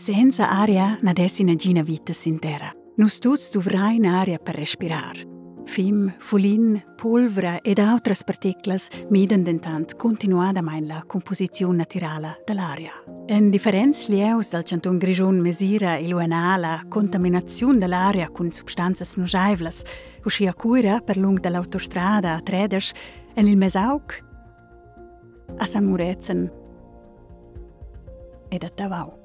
Senza aria non è una vita sin terra. Nus tuts dovrai in aria per respirar. Fim, fulin, polvere ed altre particles miden dentant continuadamain la composizione naturale dell'aria. In differenza lieus dal canton Grigion mesira e luena la contaminazione dell'aria con sostanze nocevles, uscia cura per lungo dell'autostrada a Tredes en il Mesauc, a San Murezen ed a Davao.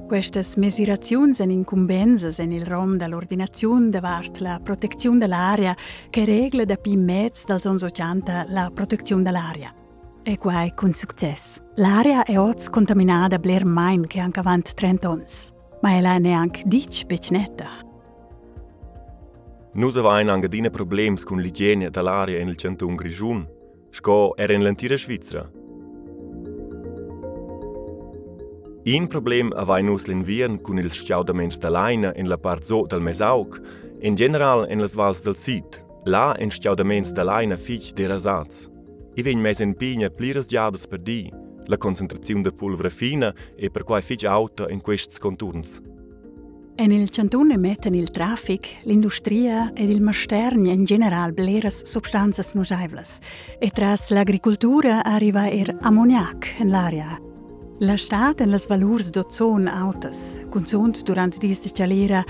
Queste misurazioni sono incumbenze nel rom dell'ordinazione davart la protezione dell'aria che regla da più mezzo dal son socianta la protezione dell'aria. E qua con successo. L'aria è oggi contaminata bler main che anche avanti 30 anni, ma è neanche dic becnetta. Nus avevamo anche dei problemi con l'igiene dell'aria nel canton Grigion, sco era in l'antica Svizzera. Un problem avevamo l'inviern con il sciaudamento dell'aina in la parte sud del Mesauc, in generale in le valls del Sud, là in sciaudamento dell'aina fich derasats. I vegn mes in pigna pliras giadas per di, la concentrazione di polvere fina e per quai fich alta in questi conturns. E nel cantone mettono il traffico, l'industria ed il masterni in generale bleras sostanze nocevles. E tras l'agricoltura arriva ammoniac in l'aria. La stat en las valurs d'ozon autas, consunt durant dis de calera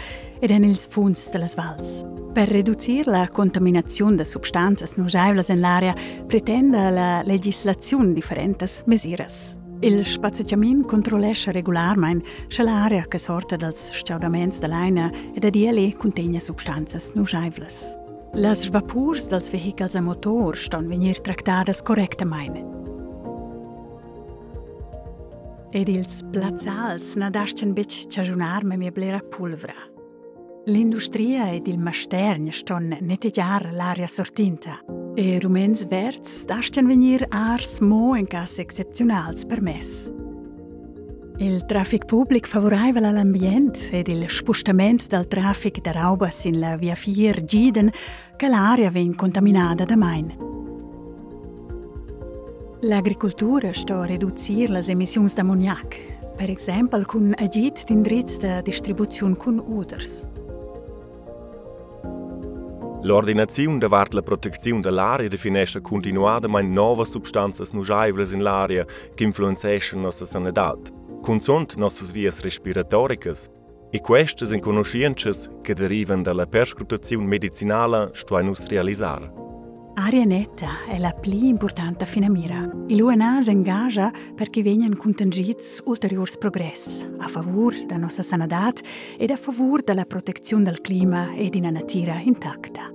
ed en ils funds de las vals. Per reducir la contaminazione de substanzas nocevles in l'aria pretende la legislazione differentes mesiras. Il spazzacciamin controllesce regolarmein se l'aria che sorta dals sciaudaments dell'aina ed adieli contegna substanzas nocevles. Las vapurs dels vehicles a motor ston venir tractadas correctamain. Ed ils plazzals nadascen bec ciajunar me mia blera pulvera. L'industria ed il mastern ston nettegiar l'aria sortinta. E rumens verts dascen venir ars mo in cas excepzionals permess. Il traffic public favorevole all'ambient ed il spostament del traffic da raubas in la via 4 giden che l'aria ven contaminata da main. L'agricoltura sta a ridurre le emissioni d'ammoniac, per esempio con agit d'indrizz de distribuzione con uders. L'ordinazione davart la protezione dell'aria definisce continuadamente nuove sostanze nocevles in l'aria che influenzano nostra sanità, consont nostre vie respiratoriche, e queste sono conoscenze che derivano dalla perscrutazione medicinale sto a industrializzare. Aria netta è la più importante finamira. Il UNA si engaggia perché vengano contangiti ulteriori progressi a favore della nostra sanità e a favore della protezione del clima e di una natura intatta.